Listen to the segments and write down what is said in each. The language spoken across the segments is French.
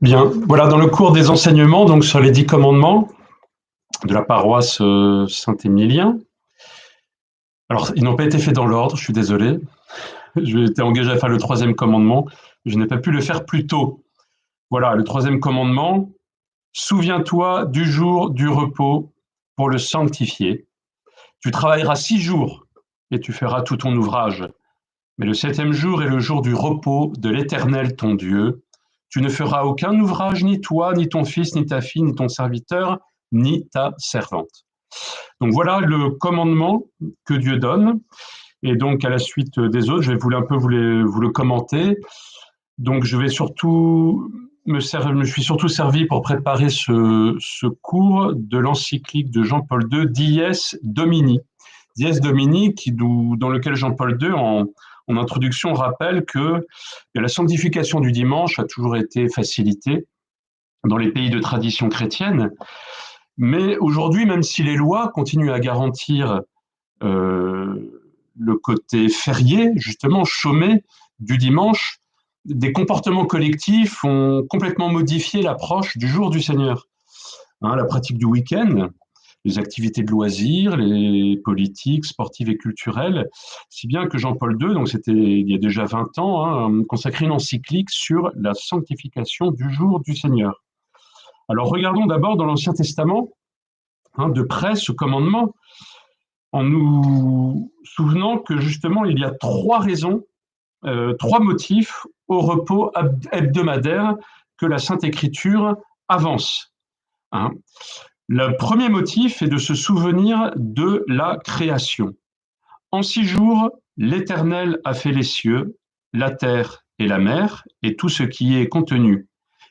Bien, voilà, dans le cours des enseignements, donc sur les 10 commandements de la paroisse Saint-Émilien. Alors, ils n'ont pas été faits dans l'ordre, je suis désolé. Je été engagé à faire le 3e commandement, je n'ai pas pu le faire plus tôt. Voilà, le 3e commandement, souviens-toi du jour du repos pour le sanctifier. Tu travailleras 6 jours et tu feras tout ton ouvrage. Mais le 7e jour est le jour du repos de l'Éternel ton Dieu. Tu ne feras aucun ouvrage, ni toi, ni ton fils, ni ta fille, ni ton serviteur, ni ta servante. Donc voilà le commandement que Dieu donne. Et donc à la suite des autres, je vais vous le commenter. Donc je vais surtout me suis surtout servi pour préparer ce cours de l'encyclique de Jean-Paul II, Dies Domini. Dies Domini, dans lequel Jean-Paul II, en introduction, rappelle que la sanctification du dimanche a toujours été facilitée dans les pays de tradition chrétienne. Mais aujourd'hui, même si les lois continuent à garantir le côté férié, justement chômé du dimanche, des comportements collectifs ont complètement modifié l'approche du jour du Seigneur. La pratique du week-end, les activités de loisirs, les politiques, sportives et culturelles, si bien que Jean-Paul II, donc c'était il y a déjà 20 ans, consacré une encyclique sur la sanctification du jour du Seigneur. Alors regardons d'abord dans l'Ancien Testament, de près ce commandement, en nous souvenant que justement il y a 3 raisons, 3 motifs au repos hebdomadaire que la Sainte Écriture avance. Le premier motif est de se souvenir de la création. En 6 jours, l'Éternel a fait les cieux, la terre et la mer, et tout ce qui y est contenu.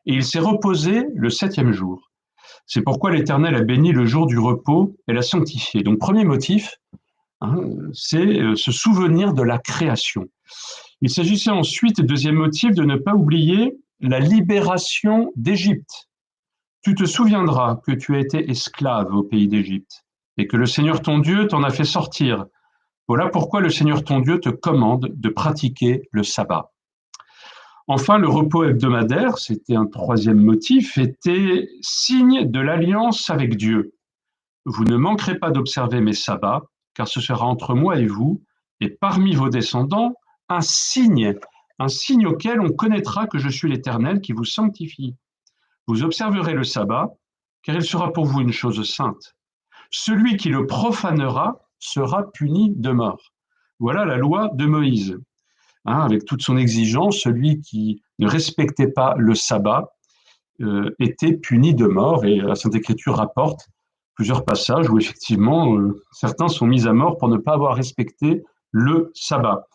Et il s'est reposé le 7e jour. C'est pourquoi l'Éternel a béni le jour du repos et l'a sanctifié. Donc, premier motif, c'est se souvenir de la création. Il s'agissait ensuite, deuxième motif, de ne pas oublier la libération d'Égypte. Tu te souviendras que tu as été esclave au pays d'Égypte et que le Seigneur ton Dieu t'en a fait sortir. Voilà pourquoi le Seigneur ton Dieu te commande de pratiquer le sabbat. Enfin, le repos hebdomadaire, c'était un troisième motif, était signe de l'alliance avec Dieu. Vous ne manquerez pas d'observer mes sabbats, car ce sera entre moi et vous, et parmi vos descendants, un signe auquel on connaîtra que je suis l'Éternel qui vous sanctifie. Vous observerez le sabbat, car il sera pour vous une chose sainte. Celui qui le profanera sera puni de mort. Voilà la loi de Moïse. Avec toute son exigence, celui qui ne respectait pas le sabbat était puni de mort. Et la Sainte Écriture rapporte plusieurs passages où effectivement certains sont mis à mort pour ne pas avoir respecté le sabbat.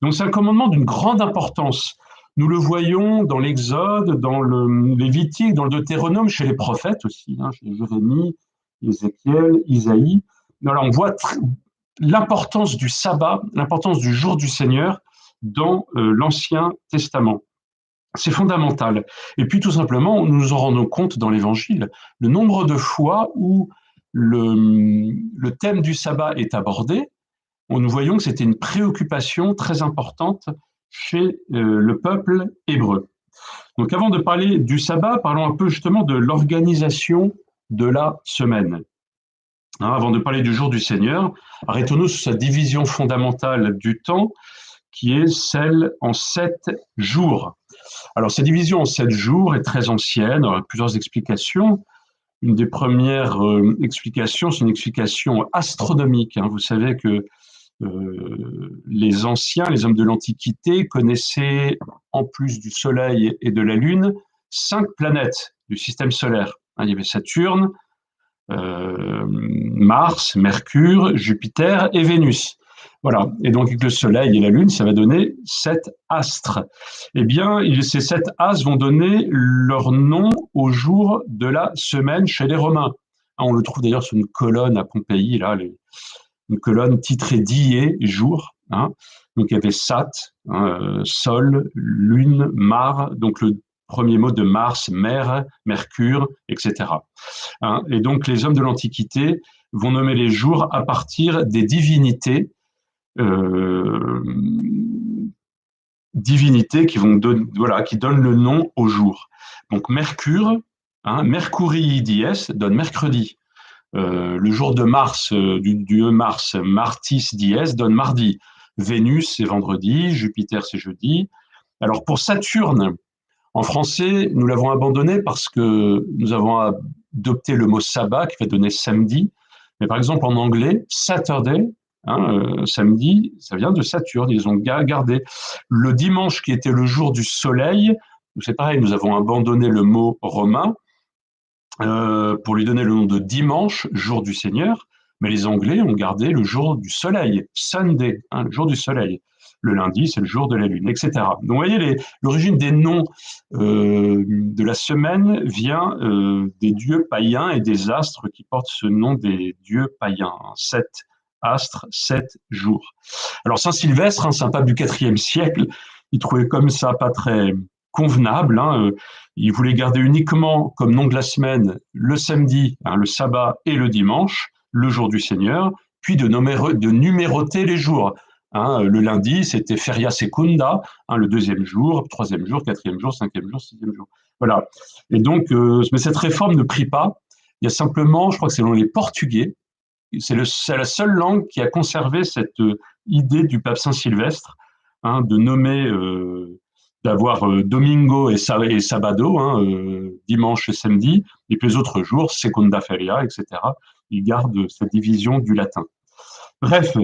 Donc c'est un commandement d'une grande importance. Nous le voyons dans l'Exode, dans le Lévitique, dans le Deutéronome, chez les prophètes aussi, chez Jérémie, Ézéchiel, Isaïe. Alors on voit l'importance du sabbat, l'importance du jour du Seigneur dans l'Ancien Testament. C'est fondamental. Et puis tout simplement, nous nous en rendons compte dans l'Évangile, le nombre de fois où le thème du sabbat est abordé, nous voyons que c'était une préoccupation très importante chez le peuple hébreu. Donc avant de parler du sabbat, parlons un peu justement de l'organisation de la semaine. Avant de parler du jour du Seigneur, arrêtons-nous sur sa division fondamentale du temps, qui est celle en 7 jours. Alors, cette division en 7 jours est très ancienne, il y a plusieurs explications. Une des premières explications, c'est une explication astronomique. Vous savez que les anciens, les hommes de l'Antiquité, connaissaient, en plus du Soleil et de la Lune, 5 planètes du système solaire. Il y avait Saturne, Mars, Mercure, Jupiter et Vénus. Voilà. Et donc, avec le Soleil et la Lune, ça va donner 7 astres. Eh bien, ces 7 astres vont donner leur nom au jour de la semaine chez les Romains. On le trouve d'ailleurs sur une colonne à Pompéi, là, une colonne titrée Die, jour. Donc, il y avait Sat, Sol, Lune, Mar, donc le premier mot de Mars, Mer, Mercure, etc. Et donc, les hommes de l'Antiquité vont nommer les jours à partir des divinités euh, divinités qui qui donnent le nom au jour. Donc Mercure, Mercurii dies donne mercredi. Le jour de Mars, du Mars, Martis dies donne mardi. Vénus, c'est vendredi. Jupiter, c'est jeudi. Alors pour Saturne, en français, nous l'avons abandonné parce que nous avons adopté le mot sabbat qui va donner samedi. Mais par exemple, en anglais, Saturday, samedi, ça vient de Saturne. Ils ont gardé le dimanche qui était le jour du soleil. C'est pareil, nous avons abandonné le mot romain pour lui donner le nom de dimanche, jour du Seigneur. Mais les Anglais ont gardé le jour du soleil, Sunday, le jour du soleil. Le lundi, c'est le jour de la lune, etc. Donc, vous voyez, l'origine des noms de la semaine vient des dieux païens et des astres qui portent ce nom des dieux païens. 7 astres, 7 jours. Alors, Saint-Sylvestre, Saint Pape du IVe siècle, il trouvait comme ça pas très convenable. Il voulait garder uniquement comme nom de la semaine le samedi, le sabbat et le dimanche, le jour du Seigneur, puis de numéroter les jours. Le lundi, c'était feria secunda, le deuxième jour, troisième jour, quatrième jour, cinquième jour, sixième jour. Voilà. Et donc, mais cette réforme ne prie pas. Il y a simplement, je crois que c'est selon les Portugais, c'est la seule langue qui a conservé cette idée du pape Saint-Sylvestre, de nommer, d'avoir domingo et sabado, dimanche et samedi, et puis les autres jours, secunda feria, etc. Ils gardent cette division du latin. Bref,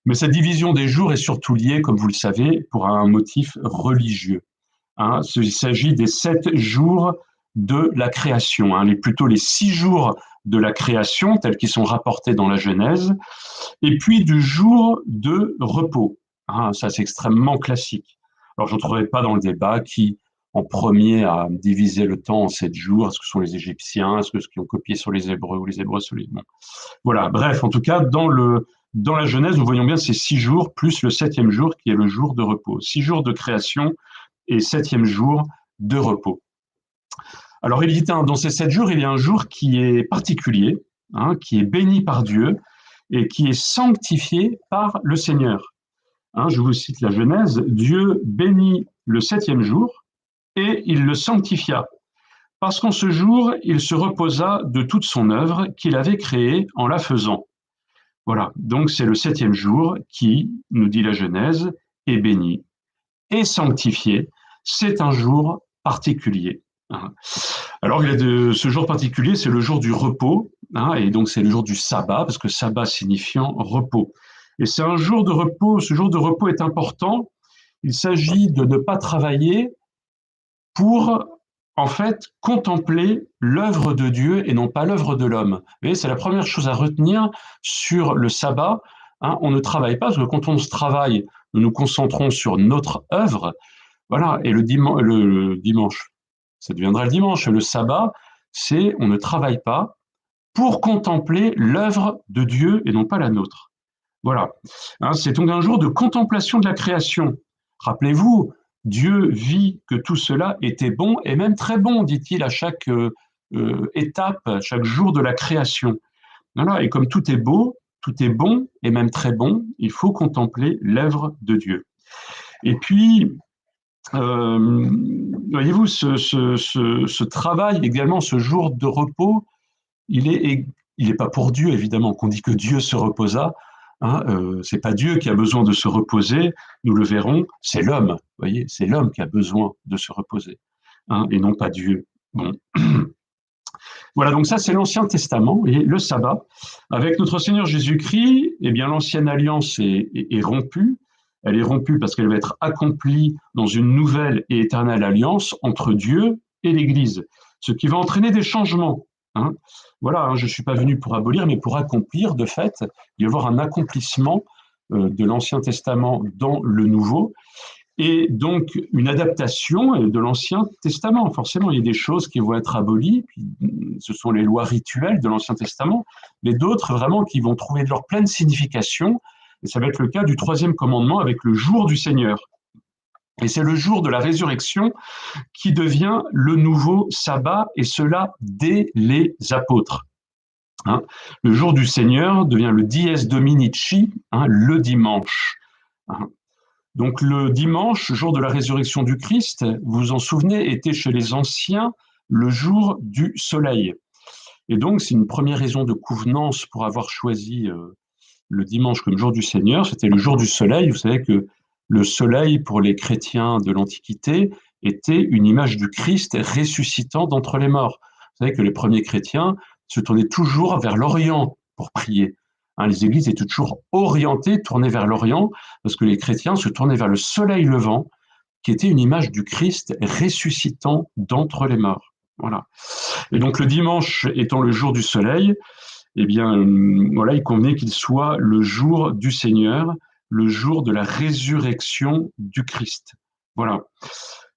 mais cette division des jours est surtout liée, comme vous le savez, pour un motif religieux. Il s'agit des 7 jours de la création, plutôt les 6 jours de la création, tels qu'ils sont rapportés dans la Genèse, et puis du jour de repos. Ça, c'est extrêmement classique. Alors, je ne trouverai pas dans le débat qui, en premier, a divisé le temps en 7 jours. Est-ce que ce sont les Égyptiens? Est-ce que ceux qui ont copié sur les Hébreux ou les Hébreux sur les... Bon. Voilà, bref, en tout cas, dans la Genèse, nous voyons bien ces 6 jours, plus le 7e jour qui est le jour de repos. 6 jours de création et 7e jour de repos. Alors, il dit, dans ces 7 jours, il y a un jour qui est particulier, qui est béni par Dieu et qui est sanctifié par le Seigneur. Je vous cite la Genèse, Dieu bénit le 7e jour et il le sanctifia, parce qu'en ce jour, il se reposa de toute son œuvre qu'il avait créée en la faisant. Voilà, donc c'est le 7e jour qui, nous dit la Genèse, est béni et sanctifié. C'est un jour particulier. Alors, ce jour particulier, c'est le jour du repos, et donc c'est le jour du sabbat, parce que sabbat signifiant repos. Et c'est un jour de repos, ce jour de repos est important. Il s'agit de ne pas travailler pour, en fait, contempler l'œuvre de Dieu et non pas l'œuvre de l'homme. Vous voyez, c'est la première chose à retenir sur le sabbat. On ne travaille pas, parce que quand on se travaille, nous nous concentrons sur notre œuvre. Voilà, et le dimanche, ça deviendra le dimanche. Le sabbat, c'est on ne travaille pas pour contempler l'œuvre de Dieu et non pas la nôtre. Voilà. C'est donc un jour de contemplation de la création. Rappelez-vous, Dieu vit que tout cela était bon et même très bon, dit-il, à chaque étape, à chaque jour de la création. Voilà. Et comme tout est beau, tout est bon et même très bon, il faut contempler l'œuvre de Dieu. Et puis, voyez-vous, ce travail également, ce jour de repos, il est pas pour Dieu, évidemment, qu'on dit que Dieu se reposa. C'est pas Dieu qui a besoin de se reposer, nous le verrons, c'est l'homme. Vous voyez, c'est l'homme qui a besoin de se reposer, et non pas Dieu. Bon. Voilà, donc ça c'est l'Ancien Testament et le sabbat. Avec notre Seigneur Jésus-Christ, eh bien l'ancienne alliance est rompue. Elle est rompue parce qu'elle va être accomplie dans une nouvelle et éternelle alliance entre Dieu et l'Église, ce qui va entraîner des changements. Voilà, je ne suis pas venu pour abolir, mais pour accomplir. De fait, il va y avoir un accomplissement de l'Ancien Testament dans le Nouveau, et donc une adaptation de l'Ancien Testament. Forcément, il y a des choses qui vont être abolies, puis ce sont les lois rituelles de l'Ancien Testament, mais d'autres vraiment qui vont trouver leur pleine signification, et ça va être le cas du 3e commandement avec le jour du Seigneur. Et c'est le jour de la résurrection qui devient le nouveau sabbat, et cela dès les apôtres. Le jour du Seigneur devient le dies dominici, le dimanche. Hein. Donc le dimanche, jour de la résurrection du Christ, vous vous en souvenez, était chez les anciens le jour du soleil. Et donc c'est une première raison de convenance pour avoir choisi le dimanche comme jour du Seigneur, c'était le jour du soleil. Vous savez que le soleil, pour les chrétiens de l'Antiquité, était une image du Christ ressuscitant d'entre les morts. Vous savez que les premiers chrétiens se tournaient toujours vers l'Orient pour prier. Hein, les églises étaient toujours orientées, tournées vers l'Orient, parce que les chrétiens se tournaient vers le soleil levant, qui était une image du Christ ressuscitant d'entre les morts. Voilà. Et donc le dimanche étant le jour du soleil, eh bien, voilà, il convenait qu'il soit le jour du Seigneur, le jour de la résurrection du Christ. Voilà.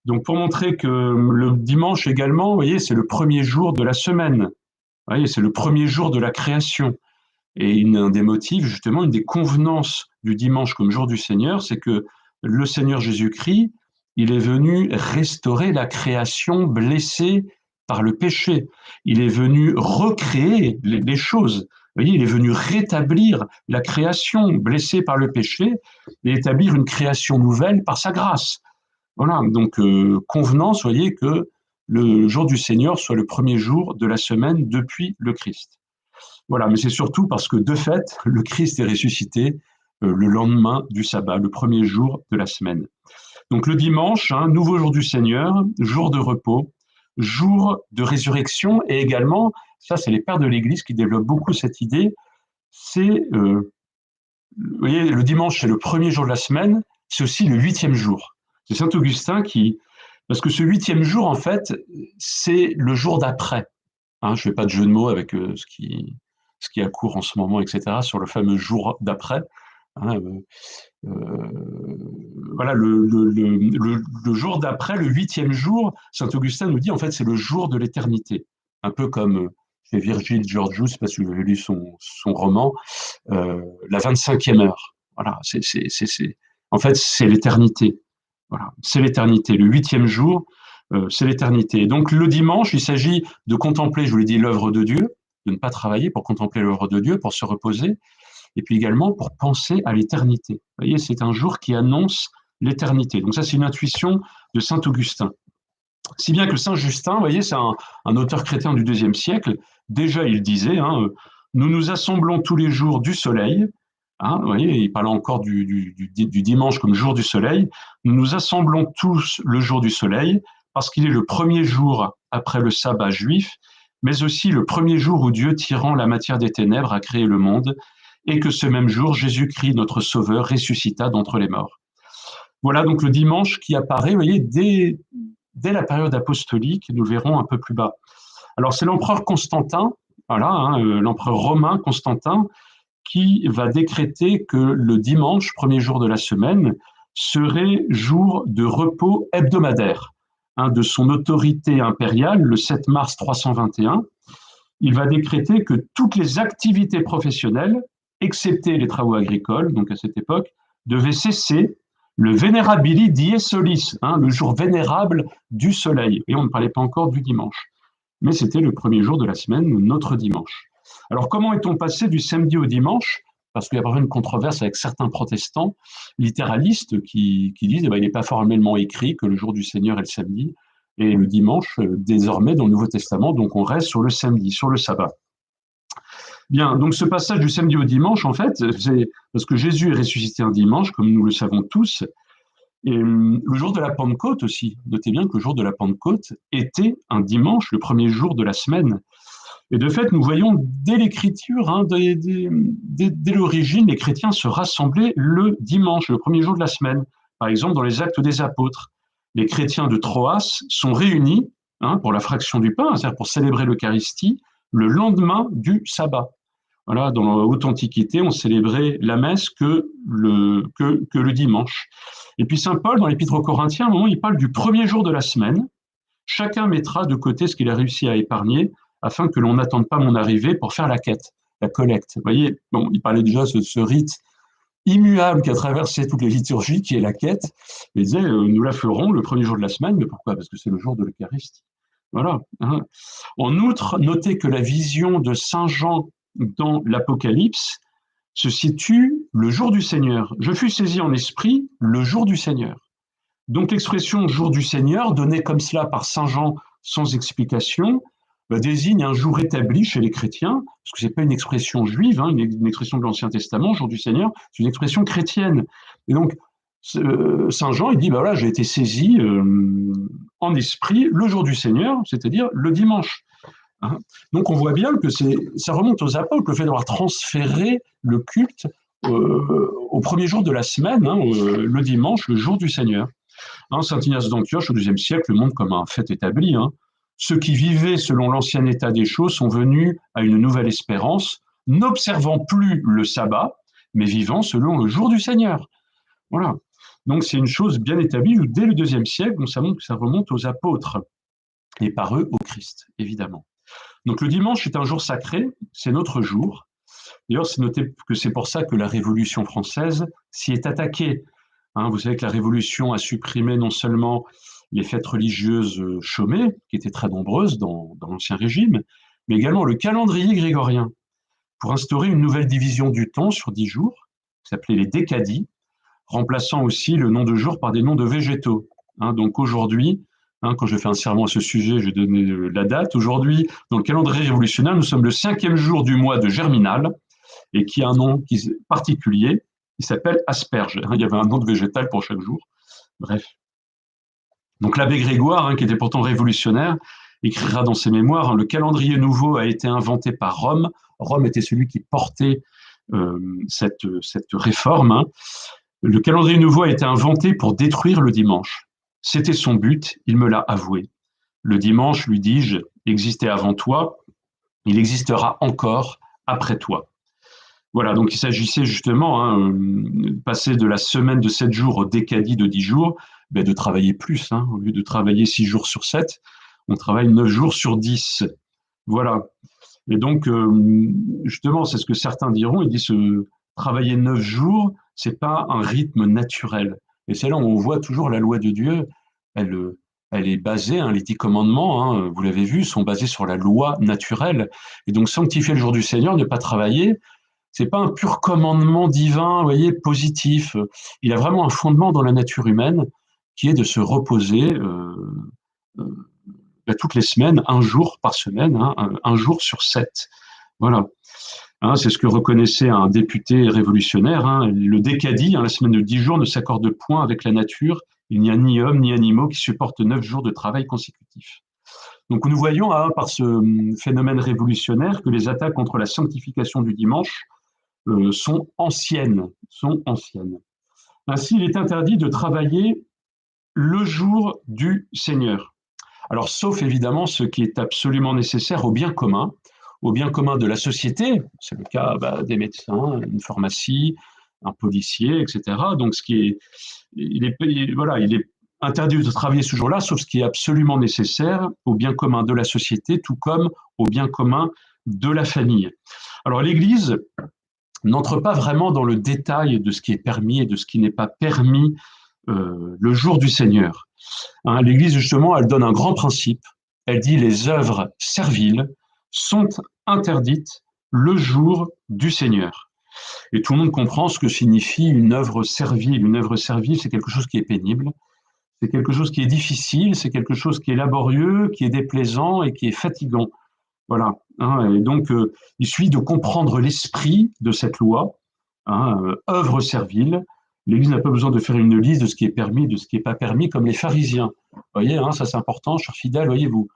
Donc, pour montrer que le dimanche également, vous voyez, c'est le premier jour de la semaine. Vous voyez, c'est le premier jour de la création. Et un des motifs, justement, une des convenances du dimanche comme jour du Seigneur, c'est que le Seigneur Jésus-Christ, il est venu restaurer la création blessée par le péché. Il est venu recréer les choses. Vous voyez, il est venu rétablir la création blessée par le péché et établir une création nouvelle par sa grâce. Voilà, donc convenance, vous voyez, que le jour du Seigneur soit le premier jour de la semaine depuis le Christ. Voilà, mais c'est surtout parce que de fait, le Christ est ressuscité le lendemain du sabbat, le premier jour de la semaine. Donc le dimanche, hein, nouveau jour du Seigneur, jour de repos, jour de résurrection, et également, ça c'est les pères de l'Église qui développent beaucoup cette idée, c'est, vous voyez, le dimanche c'est le premier jour de la semaine, c'est aussi le 8e jour. C'est saint Augustin qui, parce que ce 8e jour en fait, c'est le jour d'après. Hein, je ne fais pas de jeu de mots avec ce qui a cours en ce moment, etc., sur le fameux jour d'après. Hein, voilà, le jour d'après, le 8e jour, saint Augustin nous dit, en fait, c'est le jour de l'éternité. Un peu comme chez Virgile Georgiou, je ne sais pas si vous avez lu son roman, la 25e heure. Voilà, en fait, c'est l'éternité. Voilà, c'est l'éternité. Le 8e jour, c'est l'éternité. Donc le dimanche, il s'agit de contempler, je vous l'ai dit, l'œuvre de Dieu, de ne pas travailler pour contempler l'œuvre de Dieu, pour se reposer, et puis également pour penser à l'éternité. Vous voyez, c'est un jour qui annonce l'éternité. Donc ça, c'est une intuition de saint Augustin. Si bien que saint Justin, vous voyez, c'est un auteur chrétien du IIe siècle, déjà il disait, hein, nous nous assemblons tous les jours du soleil. Hein, vous voyez, il parle encore du dimanche comme jour du soleil. Nous nous assemblons tous le jour du soleil parce qu'il est le premier jour après le sabbat juif, mais aussi le premier jour où Dieu, tirant la matière des ténèbres, a créé le monde, et que ce même jour, Jésus-Christ, notre Sauveur, ressuscita d'entre les morts. Voilà donc le dimanche qui apparaît, vous voyez, dès la période apostolique, nous le verrons un peu plus bas. Alors c'est l'empereur Constantin, voilà, hein, l'empereur romain Constantin, qui va décréter que le dimanche, premier jour de la semaine, serait jour de repos hebdomadaire. Hein, de son autorité impériale, le 7 mars 321, il va décréter que toutes les activités professionnelles, excepté les travaux agricoles, donc à cette époque, devaient cesser le Venerabili die solis, hein, le jour vénérable du soleil. Et on ne parlait pas encore du dimanche. Mais c'était le premier jour de la semaine, notre dimanche. Alors, comment est-on passé du samedi au dimanche? Parce qu'il y a parfois une controverse avec certains protestants littéralistes qui disent qu'il n'est pas formellement écrit que le jour du Seigneur est le samedi et le dimanche, désormais, dans le Nouveau Testament, donc on reste sur le samedi, sur le sabbat. Bien, donc ce passage du samedi au dimanche, en fait, c'est parce que Jésus est ressuscité un dimanche, comme nous le savons tous, et le jour de la Pentecôte aussi. Notez bien que le jour de la Pentecôte était un dimanche, le premier jour de la semaine. Et de fait, nous voyons dès l'Écriture, hein, dès l'origine, les chrétiens se rassemblaient le dimanche, le premier jour de la semaine. Par exemple, dans les Actes des Apôtres, les chrétiens de Troas sont réunis hein, pour la fraction du pain, c'est-à-dire pour célébrer l'Eucharistie, le lendemain du sabbat. Voilà, dans la haute antiquité, on célébrait la messe que le dimanche. Et puis saint Paul, dans l'Épître aux Corinthiens, à un moment, il parle du premier jour de la semaine. Chacun mettra de côté ce qu'il a réussi à épargner, afin que l'on n'attende pas mon arrivée pour faire la quête, la collecte. Vous voyez, bon, il parlait déjà de ce rite immuable qui a traversé toutes les liturgies, qui est la quête. Il disait, nous la ferons le premier jour de la semaine, mais pourquoi? Parce que c'est le jour de l'Eucharistie. Voilà. Hein. En outre, notez que la vision de Saint Jean dans l'Apocalypse se situe le jour du Seigneur. Je fus saisi en esprit le jour du Seigneur. Donc l'expression jour du Seigneur, donnée comme cela par saint Jean sans explication, désigne un jour établi chez les chrétiens, parce que ce n'est pas une expression juive, hein, une expression de l'Ancien Testament, jour du Seigneur, c'est une expression chrétienne. Et donc, saint Jean, il dit, bah voilà, j'ai été saisi en esprit le jour du Seigneur, c'est-à-dire le dimanche. Hein. Donc on voit bien que ça remonte aux apôtres, le fait d'avoir transféré le culte au premier jour de la semaine, hein, le dimanche, le jour du Seigneur. Hein, saint Ignace d'Antioche, au IIe siècle, le montre comme un fait établi. Hein. Ceux qui vivaient selon l'ancien état des choses sont venus à une nouvelle espérance, n'observant plus le sabbat, mais vivant selon le jour du Seigneur. Voilà. Donc c'est une chose bien établie, dès le IIe siècle, ça montre que ça remonte aux apôtres, et par eux au Christ, évidemment. Donc le dimanche est un jour sacré, c'est notre jour. D'ailleurs, c'est noté que c'est pour ça que la Révolution française s'y est attaquée. Hein, vous savez que la Révolution a supprimé non seulement les fêtes religieuses chômées, qui étaient très nombreuses dans l'Ancien Régime, mais également le calendrier grégorien, pour instaurer une nouvelle division du temps sur 10 jours, qui s'appelait les décadis, remplaçant aussi le nom de jour par des noms de végétaux. Hein, donc aujourd'hui, quand je fais un serment à ce sujet, je vais donner la date. Aujourd'hui, dans le calendrier révolutionnaire, nous sommes le 5e jour du mois de Germinal, et qui a un nom particulier, il s'appelle asperge. Il y avait un nom de végétal pour chaque jour. Bref. Donc l'abbé Grégoire, qui était pourtant révolutionnaire, écrira dans ses mémoires, le calendrier nouveau a été inventé par Rome. Rome était celui qui portait cette réforme. Hein. Le calendrier nouveau a été inventé pour détruire le dimanche. C'était son but, il me l'a avoué. Le dimanche, lui dis-je, existait avant toi, il existera encore après toi. Voilà, donc il s'agissait justement, de passer de la semaine de 7 jours au décadi de 10 jours, de travailler plus. Hein. Au lieu de travailler 6 jours sur 7, on travaille 9 jours sur 10. Voilà. Et donc, justement, c'est ce que certains diront, ils disent travailler 9 jours, c'est pas un rythme naturel. Et c'est là où on voit toujours la loi de Dieu, elle est basée, les 10 commandements, vous l'avez vu, sont basés sur la loi naturelle. Et donc, sanctifier le jour du Seigneur, ne pas travailler, c'est pas un pur commandement divin, vous voyez, positif. Il a vraiment un fondement dans la nature humaine qui est de se reposer toutes les semaines, un jour par semaine, un jour sur 7. Voilà. Hein, c'est ce que reconnaissait un député révolutionnaire. Hein. Le décadi, la semaine de 10 jours, ne s'accorde point avec la nature. Il n'y a ni hommes ni animaux qui supportent 9 jours de travail consécutifs. Donc nous voyons par ce phénomène révolutionnaire que les attaques contre la sanctification du dimanche sont anciennes. Ainsi, il est interdit de travailler le jour du Seigneur. Alors, sauf évidemment ce qui est absolument nécessaire au bien commun de la société, c'est le cas des médecins, une pharmacie, un policier, etc. Donc, il est interdit de travailler ce jour-là, sauf ce qui est absolument nécessaire au bien commun de la société, tout comme au bien commun de la famille. Alors, l'Église n'entre pas vraiment dans le détail de ce qui est permis et de ce qui n'est pas permis le jour du Seigneur. Hein, L'Église, justement, elle donne un grand principe. Elle dit les œuvres serviles sont interdites le jour du Seigneur. Et tout le monde comprend ce que signifie une œuvre servile. Une œuvre servile, c'est quelque chose qui est pénible, c'est quelque chose qui est difficile, c'est quelque chose qui est laborieux, qui est déplaisant et qui est fatigant. Voilà. Et donc, il suffit de comprendre l'esprit de cette loi, œuvre servile. L'Église n'a pas besoin de faire une liste de ce qui est permis, de ce qui n'est pas permis, comme les pharisiens. Vous voyez, ça c'est important, chers fidèles, voyez-vous,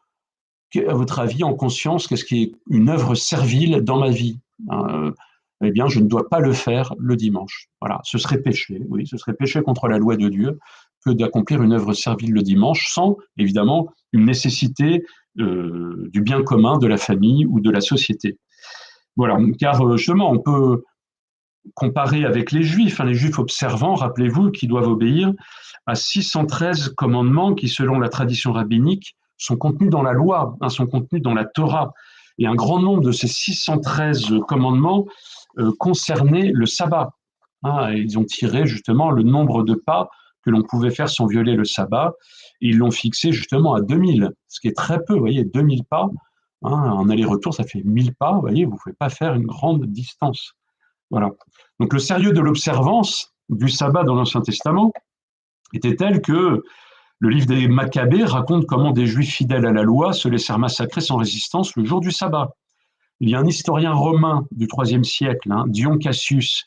à votre avis, en conscience, qu'est-ce qui est une œuvre servile dans ma vie? Eh bien, je ne dois pas le faire le dimanche. Voilà, ce serait péché, oui, ce serait péché contre la loi de Dieu que d'accomplir une œuvre servile le dimanche sans, évidemment, une nécessité du bien commun de la famille ou de la société. Voilà, car justement, on peut comparer avec les Juifs observants, rappelez-vous, qui doivent obéir à 613 commandements qui, selon la tradition rabbinique, sont contenus dans la loi, sont contenus dans la Torah. Et un grand nombre de ces 613 commandements concernaient le sabbat. Ils ont tiré justement le nombre de pas que l'on pouvait faire sans violer le sabbat, et ils l'ont fixé justement à 2000, ce qui est très peu, vous voyez, 2000 pas, un aller-retour, ça fait 1000 pas, vous voyez, vous ne pouvez pas faire une grande distance. Voilà. Donc le sérieux de l'observance du sabbat dans l'Ancien Testament était tel que le livre des Maccabées raconte comment des Juifs fidèles à la loi se laissèrent massacrer sans résistance le jour du sabbat. Il y a un historien romain du IIIe siècle, Dion Cassius,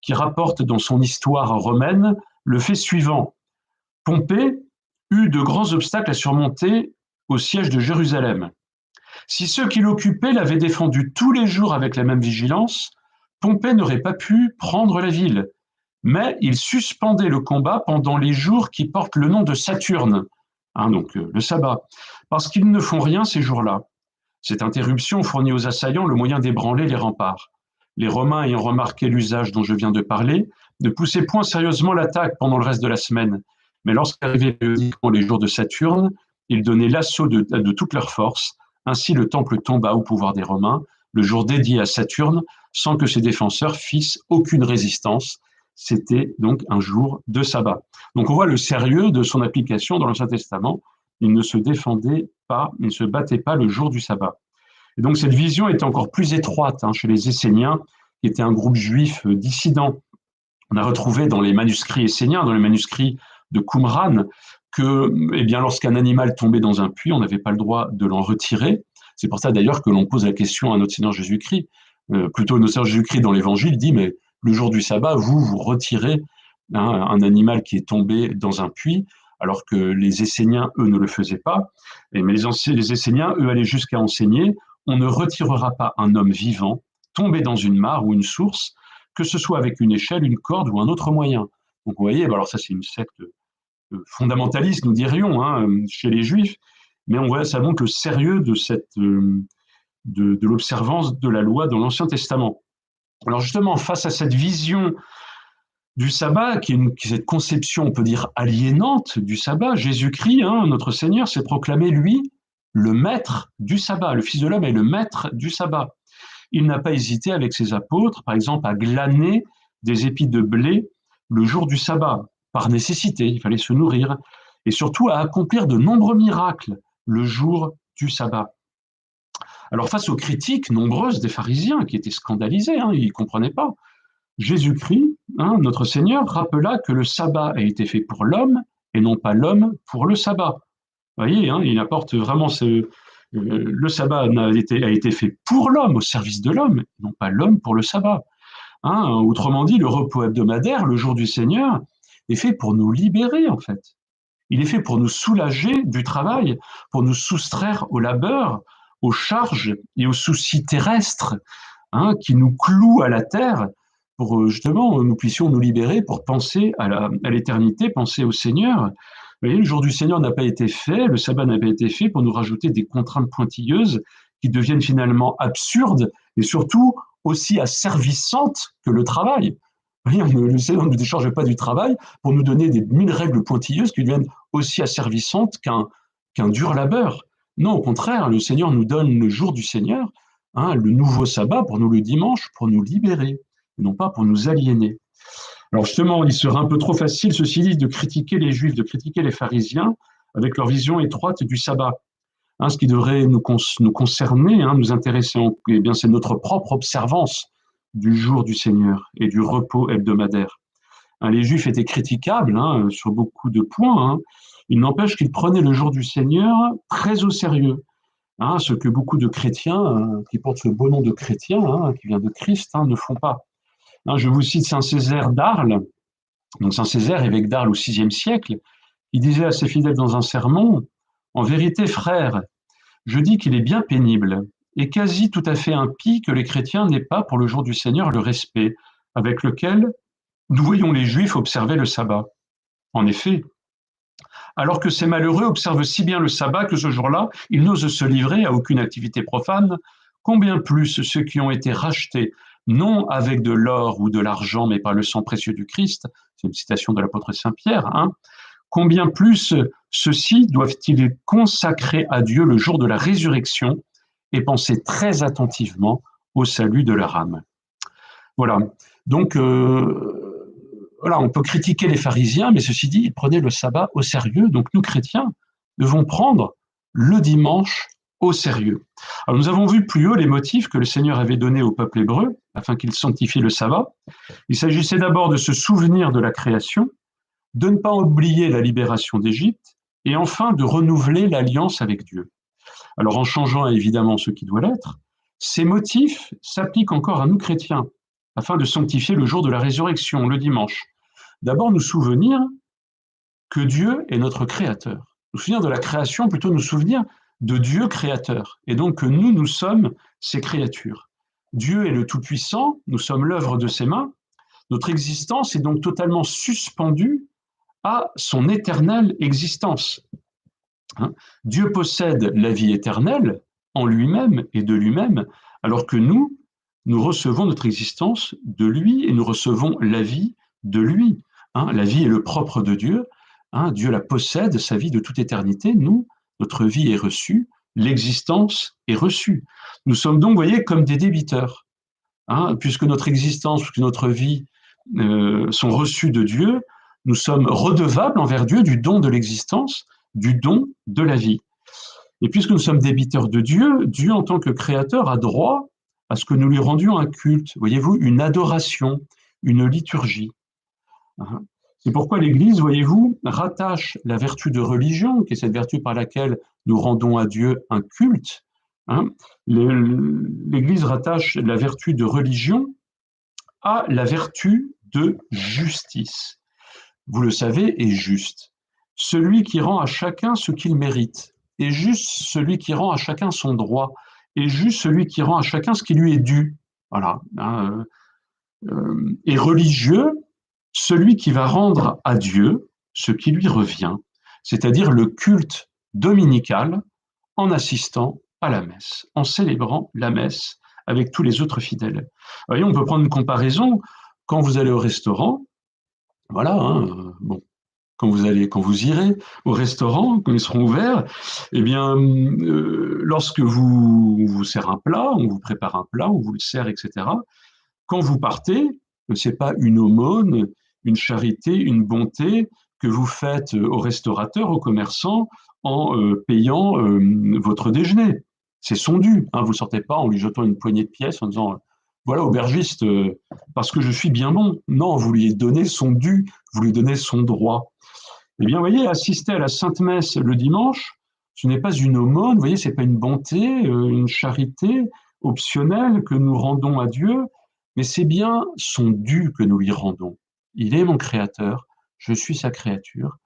qui rapporte dans son histoire romaine le fait suivant. Pompée eut de grands obstacles à surmonter au siège de Jérusalem. Si ceux qui l'occupaient l'avaient défendu tous les jours avec la même vigilance, Pompée n'aurait pas pu prendre la ville. Mais il suspendait le combat pendant les jours qui portent le nom de Saturne, donc le sabbat, parce qu'ils ne font rien ces jours-là. Cette interruption fournit aux assaillants le moyen d'ébranler les remparts. Les Romains ayant remarqué l'usage dont je viens de parler, ne poussaient point sérieusement l'attaque pendant le reste de la semaine. Mais lorsqu'arrivaient périodiquement les jours de Saturne, ils donnaient l'assaut de toute leur force. Ainsi, le temple tomba au pouvoir des Romains, le jour dédié à Saturne, sans que ses défenseurs fissent aucune résistance. C'était donc un jour de sabbat. Donc on voit le sérieux de son application dans l'Ancien Testament. Il ne se défendait pas, il ne se battait pas le jour du sabbat. Et donc cette vision est encore plus étroite chez les Esséniens, qui étaient un groupe juif dissident. On a retrouvé dans les manuscrits esséniens, dans les manuscrits de Qumran, que lorsqu'un animal tombait dans un puits, on n'avait pas le droit de l'en retirer. C'est pour ça d'ailleurs que l'on pose la question à notre Seigneur Jésus-Christ. Plutôt notre Seigneur Jésus-Christ dans l'Évangile dit, mais le jour du sabbat, vous retirez un animal qui est tombé dans un puits, alors que les Esséniens, eux, ne le faisaient pas. Mais les Esséniens, eux, allaient jusqu'à enseigner, on ne retirera pas un homme vivant tombé dans une mare ou une source, que ce soit avec une échelle, une corde ou un autre moyen. Donc vous voyez, alors ça c'est une secte fondamentaliste, nous dirions, chez les Juifs, mais on voit, ça montre le sérieux de l'observance de la loi dans l'Ancien Testament. Alors justement, face à cette vision du sabbat, qui est cette conception, on peut dire, aliénante du sabbat, Jésus-Christ, notre Seigneur, s'est proclamé, lui, le maître du sabbat. Le Fils de l'homme est le maître du sabbat. Il n'a pas hésité avec ses apôtres, par exemple, à glaner des épis de blé le jour du sabbat, par nécessité, il fallait se nourrir, et surtout à accomplir de nombreux miracles le jour du sabbat. Alors face aux critiques nombreuses des pharisiens qui étaient scandalisés, ils ne comprenaient pas, Jésus-Christ, notre Seigneur, rappela que le sabbat a été fait pour l'homme et non pas l'homme pour le sabbat. Vous voyez, il apporte vraiment le sabbat a été fait pour l'homme, au service de l'homme, non pas l'homme pour le sabbat. Autrement dit, le repos hebdomadaire, le jour du Seigneur, est fait pour nous libérer, en fait. Il est fait pour nous soulager du travail, pour nous soustraire au labeur, aux charges et aux soucis terrestres qui nous clouent à la terre, pour justement nous puissions nous libérer, pour penser à l'éternité, penser au Seigneur. Vous voyez, le jour du Seigneur n'a pas été fait, le sabbat n'a pas été fait pour nous rajouter des contraintes pointilleuses qui deviennent finalement absurdes et surtout aussi asservissantes que le travail. Vous voyez, le Seigneur ne nous décharge pas du travail pour nous donner des 1000 règles pointilleuses qui deviennent aussi asservissantes qu'un dur labeur. Non, au contraire, le Seigneur nous donne le jour du Seigneur, le nouveau sabbat pour nous le dimanche, pour nous libérer, non pas pour nous aliéner. Alors justement, il serait un peu trop facile, ceci dit, de critiquer les Juifs, de critiquer les pharisiens avec leur vision étroite du sabbat. Ce qui devrait nous concerner, nous intéresser, c'est notre propre observance du jour du Seigneur et du repos hebdomadaire. Les Juifs étaient critiquables sur beaucoup de points. Il n'empêche qu'ils prenaient le jour du Seigneur très au sérieux. Ce que beaucoup de chrétiens, qui portent ce beau nom de chrétien, qui vient de Christ, ne font pas. Je vous cite Saint Césaire d'Arles. Donc Saint Césaire, évêque d'Arles au VIe siècle, il disait à ses fidèles dans un sermon, « En vérité, frères, je dis qu'il est bien pénible et quasi tout à fait impie que les chrétiens n'aient pas pour le jour du Seigneur le respect avec lequel nous voyons les Juifs observer le sabbat. En effet, alors que ces malheureux observent si bien le sabbat que ce jour-là, ils n'osent se livrer à aucune activité profane, combien plus ceux qui ont été rachetés, non avec de l'or ou de l'argent, mais par le sang précieux du Christ, c'est une citation de l'apôtre Saint-Pierre, combien plus ceux-ci doivent-ils consacrer à Dieu le jour de la résurrection et penser très attentivement au salut de leur âme. Voilà, donc on peut critiquer les pharisiens, mais ceci dit, ils prenaient le sabbat au sérieux, donc nous chrétiens devons prendre le dimanche au sérieux. Alors, nous avons vu plus haut les motifs que le Seigneur avait donnés au peuple hébreu afin qu'il sanctifie le sabbat. Il s'agissait d'abord de se souvenir de la création, de ne pas oublier la libération d'Égypte et enfin de renouveler l'alliance avec Dieu. Alors en changeant évidemment ce qui doit l'être, ces motifs s'appliquent encore à nous chrétiens afin de sanctifier le jour de la résurrection, le dimanche. D'abord nous souvenir que Dieu est notre créateur. Nous souvenir de la création, plutôt nous souvenir de Dieu créateur, et donc que nous sommes ses créatures. Dieu est le Tout-Puissant, nous sommes l'œuvre de ses mains, notre existence est donc totalement suspendue à son éternelle existence. Dieu possède la vie éternelle en lui-même et de lui-même, alors que nous recevons notre existence de lui et nous recevons la vie de lui. La vie est le propre de Dieu. Dieu la possède, sa vie de toute éternité. Nous, notre vie est reçue, l'existence est reçue. Nous sommes donc, vous voyez, comme des débiteurs. Puisque notre existence, puisque notre vie sont reçues de Dieu, nous sommes redevables envers Dieu du don de l'existence, du don de la vie. Et puisque nous sommes débiteurs de Dieu, Dieu en tant que créateur a droit à ce que nous lui rendions un culte, voyez-vous, une adoration, une liturgie. C'est pourquoi l'Église, voyez-vous, rattache la vertu de religion, qui est cette vertu par laquelle nous rendons à Dieu un culte. L'Église rattache la vertu de religion à la vertu de justice. Vous le savez, est juste. Celui qui rend à chacun ce qu'il mérite, est juste celui qui rend à chacun son droit, est juste celui qui rend à chacun ce qui lui est dû. Voilà. Et religieux, celui qui va rendre à Dieu ce qui lui revient, c'est-à-dire le culte dominical en assistant à la messe, en célébrant la messe avec tous les autres fidèles. Vous voyez, on peut prendre une comparaison. Quand vous allez au restaurant, voilà, bon, quand vous irez au restaurant, quand ils seront ouverts, eh bien, lorsque vous sert un plat, on vous prépare un plat, on vous le sert, etc. Quand vous partez, ce n'est pas une aumône, une charité, une bonté que vous faites au restaurateur, au commerçant, en payant votre déjeuner. C'est son dû. Vous ne sortez pas en lui jetant une poignée de pièces en disant voilà, aubergiste, parce que je suis bien bon. Non, vous lui donnez son dû, vous lui donnez son droit. Eh bien, vous voyez, assister à la Sainte Messe le dimanche, ce n'est pas une aumône, vous voyez, ce n'est pas une bonté, une charité optionnelle que nous rendons à Dieu, mais c'est bien son dû que nous lui rendons. Il est mon créateur, je suis sa créature,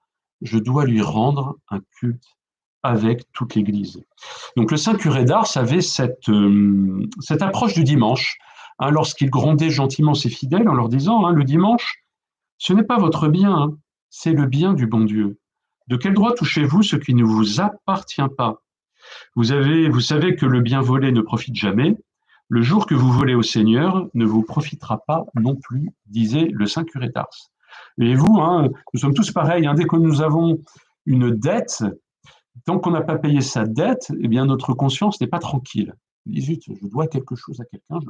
je dois lui rendre un culte avec toute l'Église. Donc le saint curé d'Ars avait cette approche du dimanche, lorsqu'il grondait gentiment ses fidèles en leur disant le dimanche, ce n'est pas votre bien, c'est le bien du bon Dieu. De quel droit touchez-vous ce qui ne vous appartient pas? Vous savez que le bien volé ne profite jamais. Le jour que vous volez au Seigneur ne vous profitera pas non plus, disait le saint curé d'Ars. Voyez-vous, nous sommes tous pareils. Dès que nous avons une dette, tant qu'on n'a pas payé sa dette, eh bien notre conscience n'est pas tranquille. Zut, je dois quelque chose à quelqu'un,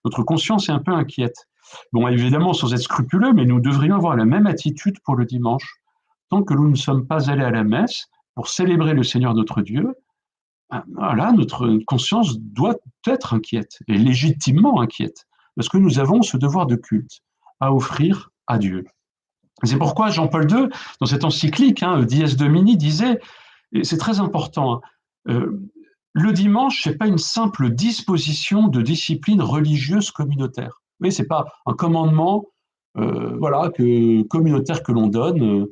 Notre conscience est un peu inquiète. Bon, évidemment, sans être scrupuleux, mais nous devrions avoir la même attitude pour le dimanche. Tant que nous ne sommes pas allés à la messe pour célébrer le Seigneur notre Dieu, voilà, notre conscience doit être inquiète, et légitimement inquiète, parce que nous avons ce devoir de culte à offrir à Dieu. C'est pourquoi Jean-Paul II, dans cette encyclique, Dies Domini, disait, et c'est très important, le dimanche, ce n'est pas une simple disposition de discipline religieuse communautaire. Oui, ce n'est pas un commandement communautaire que l'on donne,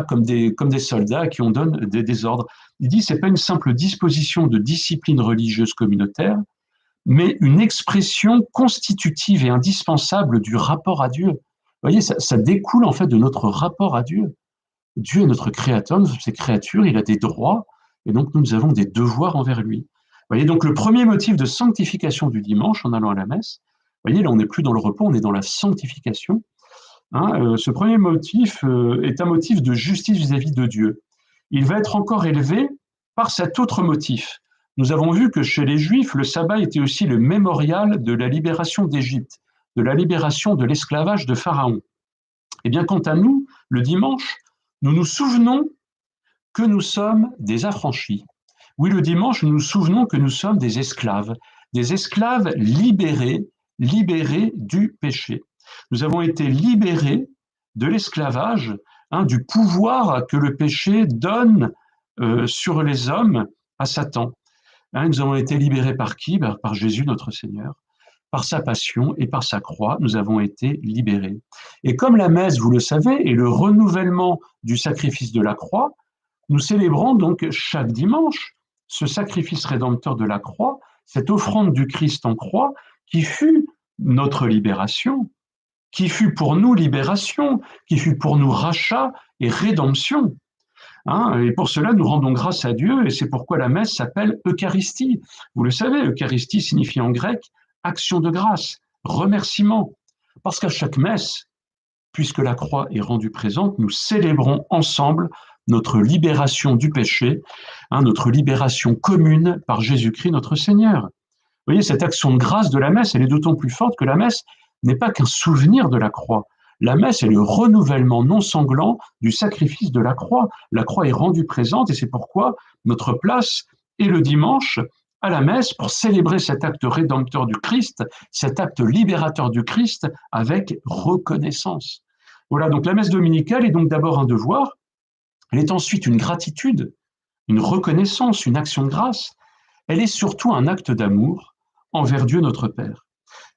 comme des soldats à qui on donne des ordres. Il dit que ce n'est pas une simple disposition de discipline religieuse communautaire, mais une expression constitutive et indispensable du rapport à Dieu. Vous voyez, ça découle en fait de notre rapport à Dieu. Dieu est notre créateur, nous sommes ses créatures, il a des droits, et donc nous avons des devoirs envers lui. Vous voyez, donc le premier motif de sanctification du dimanche en allant à la messe, vous voyez, là on n'est plus dans le repos, on est dans la sanctification. Ce premier motif est un motif de justice vis-à-vis de Dieu. Il va être encore élevé par cet autre motif. Nous avons vu que chez les Juifs, le sabbat était aussi le mémorial de la libération d'Égypte, de la libération de l'esclavage de Pharaon. Eh bien, quant à nous, le dimanche, nous nous souvenons que nous sommes des affranchis. Oui, le dimanche, nous nous souvenons que nous sommes des esclaves libérés, libérés du péché. Nous avons été libérés de l'esclavage, du pouvoir que le péché donne sur les hommes à Satan. Nous avons été libérés par qui? Par Jésus notre Seigneur. Par sa passion et par sa croix, nous avons été libérés. Et comme la messe, vous le savez, est le renouvellement du sacrifice de la croix, nous célébrons donc chaque dimanche ce sacrifice rédempteur de la croix, cette offrande du Christ en croix qui fut notre libération, qui fut pour nous libération, qui fut pour nous rachat et rédemption. Et pour cela, nous rendons grâce à Dieu, et c'est pourquoi la messe s'appelle Eucharistie. Vous le savez, Eucharistie signifie en grec action de grâce, remerciement. Parce qu'à chaque messe, puisque la croix est rendue présente, nous célébrons ensemble notre libération du péché, notre libération commune par Jésus-Christ notre Seigneur. Vous voyez, cette action de grâce de la messe, elle est d'autant plus forte que la messe n'est pas qu'un souvenir de la croix. La messe est le renouvellement non sanglant du sacrifice de la croix. La croix est rendue présente et c'est pourquoi notre place est le dimanche à la messe pour célébrer cet acte rédempteur du Christ, cet acte libérateur du Christ avec reconnaissance. Voilà, donc la messe dominicale est donc d'abord un devoir, elle est ensuite une gratitude, une reconnaissance, une action de grâce. Elle est surtout un acte d'amour envers Dieu notre Père.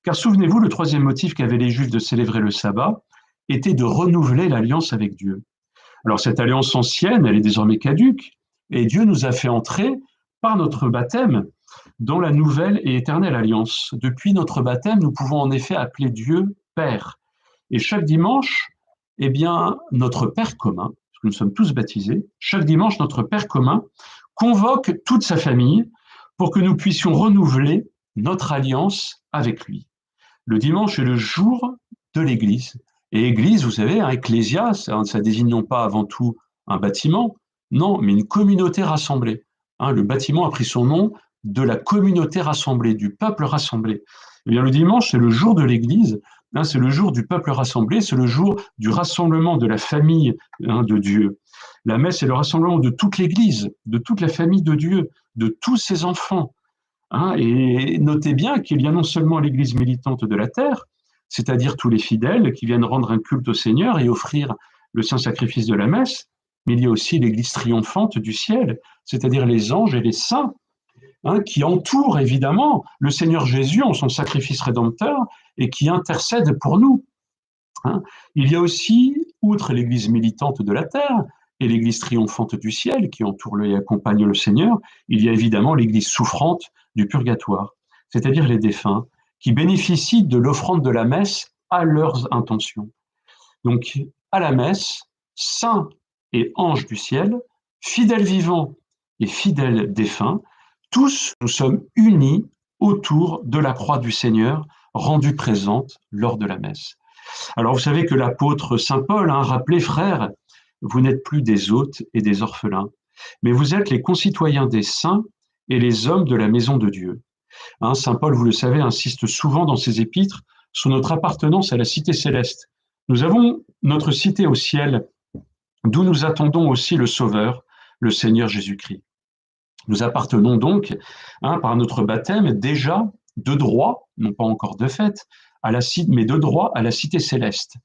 Car souvenez-vous, le troisième motif qu'avaient les Juifs de célébrer le sabbat était de renouveler l'alliance avec Dieu. Alors cette alliance ancienne, elle est désormais caduque, et Dieu nous a fait entrer par notre baptême dans la nouvelle et éternelle alliance. Depuis notre baptême, nous pouvons en effet appeler Dieu Père. Et chaque dimanche, eh bien, notre Père commun, parce que nous sommes tous baptisés, chaque dimanche, notre Père commun convoque toute sa famille pour que nous puissions renouveler notre alliance avec lui. Le dimanche est le jour de l'Église. Et Église, vous savez, ecclésia, ça désigne non pas avant tout un bâtiment, non, mais une communauté rassemblée. Le bâtiment a pris son nom de la communauté rassemblée, du peuple rassemblé. Eh bien, le dimanche, c'est le jour de l'Église, c'est le jour du peuple rassemblé, c'est le jour du rassemblement de la famille de Dieu. La messe est le rassemblement de toute l'Église, de toute la famille de Dieu, de tous ses enfants. Et notez bien qu'il y a non seulement l'Église militante de la terre, c'est-à-dire tous les fidèles qui viennent rendre un culte au Seigneur et offrir le saint sacrifice de la messe, mais il y a aussi l'Église triomphante du ciel, c'est-à-dire les anges et les saints, qui entourent évidemment le Seigneur Jésus en son sacrifice rédempteur et qui intercèdent pour nous. Il y a aussi, outre l'Église militante de la terre et l'Église triomphante du ciel qui entoure et accompagne le Seigneur, il y a évidemment l'Église souffrante du purgatoire, c'est-à-dire les défunts, qui bénéficient de l'offrande de la messe à leurs intentions. Donc, à la messe, saints et anges du ciel, fidèles vivants et fidèles défunts, tous nous sommes unis autour de la croix du Seigneur, rendue présente lors de la messe. Alors, vous savez que l'apôtre saint Paul a rappelé, frères, vous n'êtes plus des hôtes et des orphelins, mais vous êtes les concitoyens des saints et les hommes de la maison de Dieu. Saint Paul, vous le savez, insiste souvent dans ses épîtres sur notre appartenance à la cité céleste. Nous avons notre cité au ciel, d'où nous attendons aussi le Sauveur, le Seigneur Jésus-Christ. Nous appartenons donc, par notre baptême, déjà de droit, non pas encore de fait, mais de droit à la cité céleste.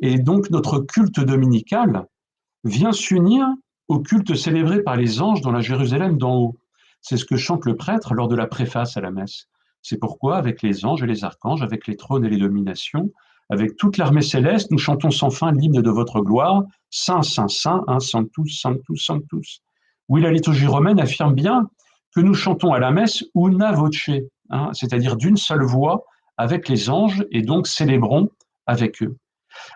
Et donc notre culte dominical vient s'unir au culte célébré par les anges dans la Jérusalem d'en haut. C'est ce que chante le prêtre lors de la préface à la messe. C'est pourquoi, avec les anges et les archanges, avec les trônes et les dominations, avec toute l'armée céleste, nous chantons sans fin l'hymne de votre gloire, Saint, Saint, Saint, Sanctus, Sanctus, Sanctus. Oui, la liturgie romaine affirme bien que nous chantons à la messe una voce, c'est-à-dire d'une seule voix avec les anges et donc célébrons avec eux.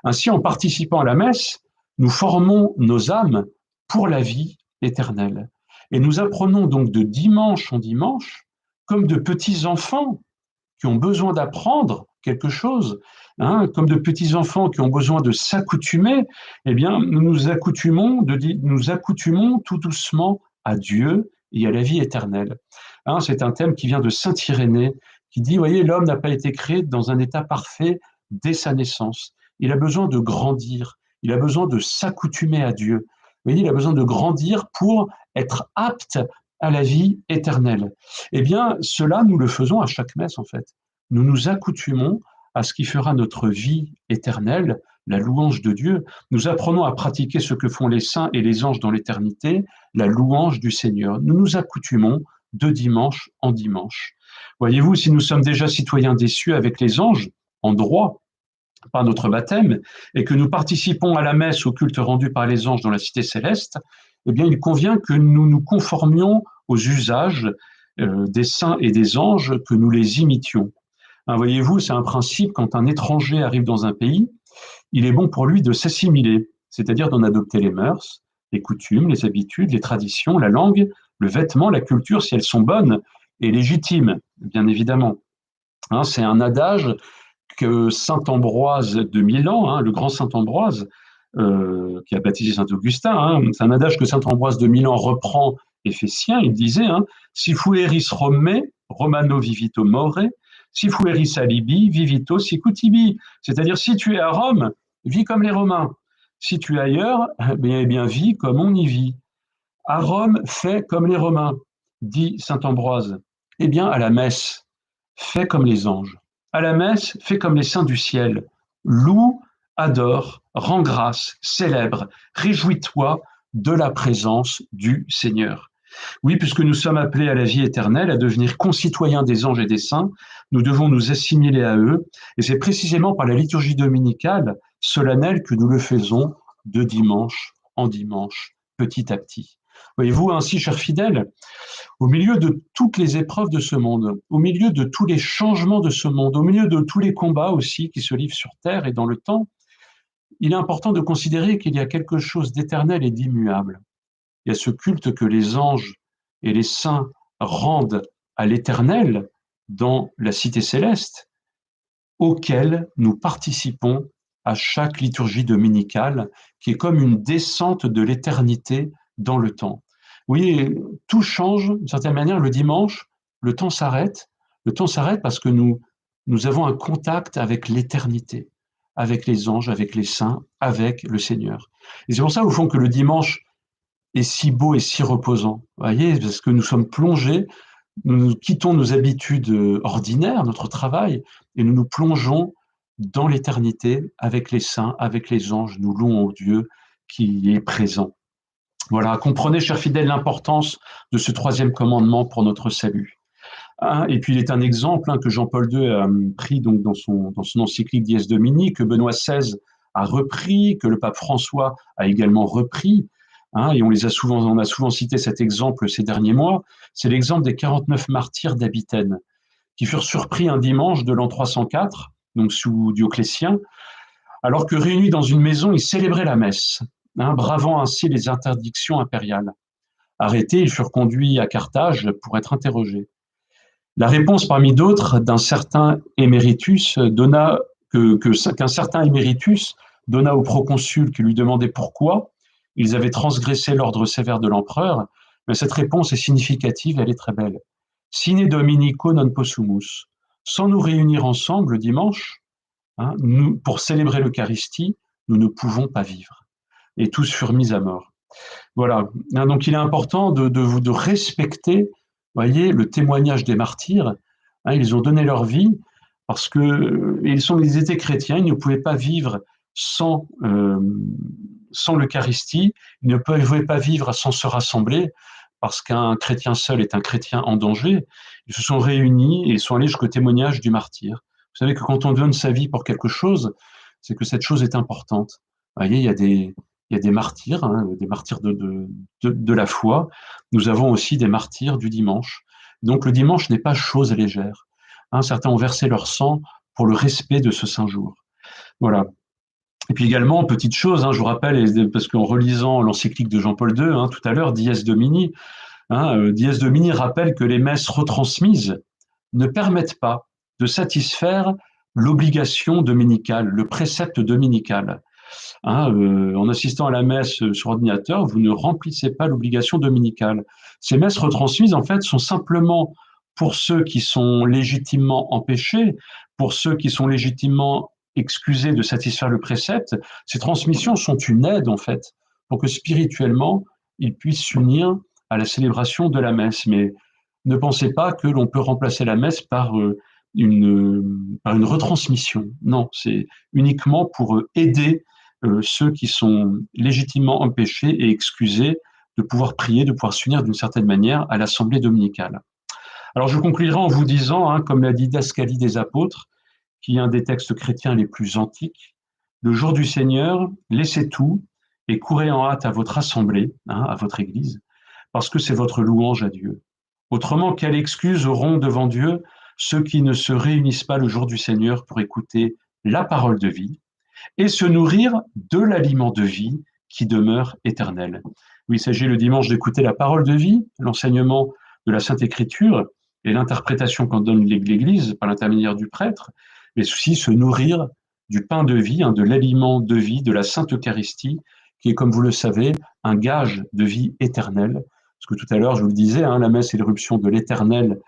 Ainsi, en participant à la messe, nous formons nos âmes pour la vie éternelle. Et nous apprenons donc de dimanche en dimanche, comme de petits enfants qui ont besoin d'apprendre quelque chose, comme de petits enfants qui ont besoin de s'accoutumer, eh bien, nous nous accoutumons tout doucement à Dieu et à la vie éternelle. C'est un thème qui vient de saint Irénée, qui dit, voyez, l'homme n'a pas été créé dans un état parfait dès sa naissance. Il a besoin de grandir, il a besoin de s'accoutumer à Dieu. Vous voyez, il a besoin de grandir pour être apte à la vie éternelle. Eh bien, cela, nous le faisons à chaque messe, en fait. Nous nous accoutumons à ce qui fera notre vie éternelle, la louange de Dieu. Nous apprenons à pratiquer ce que font les saints et les anges dans l'éternité, la louange du Seigneur. Nous nous accoutumons de dimanche en dimanche. Voyez-vous, si nous sommes déjà citoyens des cieux avec les anges, en droit, par notre baptême, et que nous participons à la messe, au culte rendu par les anges dans la cité céleste, eh bien, il convient que nous nous conformions aux usages des saints et des anges, que nous les imitions. Hein, voyez-vous, c'est un principe, quand un étranger arrive dans un pays, il est bon pour lui de s'assimiler, c'est-à-dire d'en adopter les mœurs, les coutumes, les habitudes, les traditions, la langue, le vêtement, la culture, si elles sont bonnes et légitimes, bien évidemment. Hein, c'est un adage que saint Ambroise de Milan, hein, le grand saint Ambroise, qui a baptisé saint Augustin, hein, c'est un adage que saint Ambroise de Milan reprend et fait sien. Il disait hein, si fueris Rome, Romano vivito more, si fueris alibi, vivito sic ut ibi. C'est-à-dire, si tu es à Rome, vis comme les Romains. Si tu es ailleurs, eh bien, vis comme on y vit. À Rome, fais comme les Romains, dit saint Ambroise. Eh bien, à la messe, fais comme les anges. À la messe, fais comme les saints du ciel. Loue, adore, rends grâce, célèbre, réjouis-toi de la présence du Seigneur. Oui, puisque nous sommes appelés à la vie éternelle, à devenir concitoyens des anges et des saints, nous devons nous assimiler à eux. Et c'est précisément par la liturgie dominicale solennelle que nous le faisons de dimanche en dimanche, petit à petit. Voyez-vous, ainsi, chers fidèles, au milieu de toutes les épreuves de ce monde, au milieu de tous les changements de ce monde, au milieu de tous les combats aussi qui se livrent sur terre et dans le temps, il est important de considérer qu'il y a quelque chose d'éternel et d'immuable. Il y a ce culte que les anges et les saints rendent à l'éternel dans la cité céleste, auquel nous participons à chaque liturgie dominicale, qui est comme une descente de l'éternité dans le temps. Oui, tout change d'une certaine manière. Le dimanche, le temps s'arrête. Le temps s'arrête parce que nous avons un contact avec l'éternité, avec les anges, avec les saints, avec le Seigneur. Et c'est pour ça, au fond, que le dimanche est si beau et si reposant. Vous voyez, parce que nous sommes plongés, nous quittons nos habitudes ordinaires, notre travail, et nous nous plongeons dans l'éternité avec les saints, avec les anges. Nous louons Dieu qui est présent. Voilà, comprenez, chers fidèles, l'importance de ce troisième commandement pour notre salut. Et puis il est un exemple que Jean-Paul II a pris donc dans son encyclique Dies Domini, que Benoît XVI a repris, que le pape François a également repris. Et on a souvent cité cet exemple ces derniers mois. C'est l'exemple des 49 martyrs d'Abitène, qui furent surpris un dimanche de l'an 304, donc sous Dioclétien, alors que réunis dans une maison, ils célébraient la messe, bravant ainsi les interdictions impériales. Arrêtés, ils furent conduits à Carthage pour être interrogés. La réponse parmi d'autres d'un certain Éméritus qu'un certain Éméritus donna au proconsul qui lui demandait pourquoi ils avaient transgressé l'ordre sévère de l'empereur, mais cette réponse est significative, elle est très belle. Sine Dominico non possumus. Sans nous réunir ensemble le dimanche, nous, pour célébrer l'Eucharistie, nous ne pouvons pas vivre. Et tous furent mis à mort. Voilà. Donc il est important de respecter, voyez, le témoignage des martyrs. Ils ont donné leur vie parce que ils étaient chrétiens, ils ne pouvaient pas vivre sans l'Eucharistie, ils ne pouvaient pas vivre sans se rassembler, parce qu'un chrétien seul est un chrétien en danger. Ils se sont réunis et sont allés jusqu'au témoignage du martyr. Vous savez que quand on donne sa vie pour quelque chose, c'est que cette chose est importante. Vous voyez, il y a des martyrs, des martyrs de la foi. Nous avons aussi des martyrs du dimanche. Donc le dimanche n'est pas chose légère. Certains ont versé leur sang pour le respect de ce saint jour. Voilà. Et puis également, petite chose, je vous rappelle, parce qu'en relisant l'encyclique de Jean-Paul II, tout à l'heure, Dies Domini, Dies Domini rappelle que les messes retransmises ne permettent pas de satisfaire l'obligation dominicale, le précepte dominical. En assistant à la messe sur ordinateur, vous ne remplissez pas l'obligation dominicale. Ces messes retransmises, en fait, sont simplement pour ceux qui sont légitimement empêchés, pour ceux qui sont légitimement excusés de satisfaire le précepte. Ces transmissions sont une aide, en fait, pour que spirituellement, ils puissent s'unir à la célébration de la messe. Mais ne pensez pas que l'on peut remplacer la messe par une retransmission. Non, c'est uniquement pour aider ceux qui sont légitimement empêchés et excusés de pouvoir prier, de pouvoir s'unir d'une certaine manière à l'assemblée dominicale. Alors je conclurai en vous disant, hein, comme la didascalie des apôtres, qui est un des textes chrétiens les plus antiques, le jour du Seigneur, laissez tout et courez en hâte à votre assemblée, hein, à votre église, parce que c'est votre louange à Dieu. Autrement, quelle excuse auront devant Dieu ceux qui ne se réunissent pas le jour du Seigneur pour écouter la parole de vie et se nourrir de l'aliment de vie qui demeure éternel. Oui, il s'agit le dimanche d'écouter la parole de vie, l'enseignement de la Sainte Écriture et l'interprétation qu'en donne l'Église par l'intermédiaire du prêtre, mais aussi se nourrir du pain de vie, hein, de l'aliment de vie, de la Sainte Eucharistie, qui est, comme vous le savez, un gage de vie éternelle. Parce que tout à l'heure, je vous le disais, hein, la messe est l'éruption de l'éternel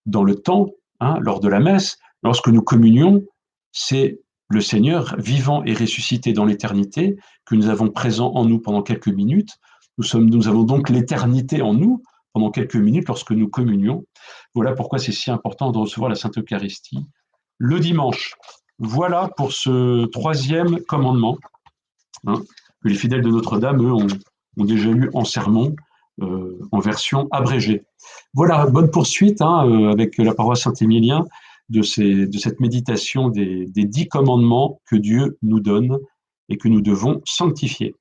dans le temps, hein, lors de la messe. Lorsque nous communions, c'est le Seigneur vivant et ressuscité dans l'éternité que nous avons présent en nous pendant quelques minutes. Nous avons donc l'éternité en nous pendant quelques minutes lorsque nous communions. Voilà pourquoi c'est si important de recevoir la Sainte Eucharistie le dimanche. Voilà pour ce 3e commandement, hein, que les fidèles de Notre-Dame, eux, ont déjà lu en sermon, en version abrégée. Voilà, bonne poursuite, hein, avec la paroisse Saint-Émilien de cette méditation des 10 commandements que Dieu nous donne et que nous devons sanctifier.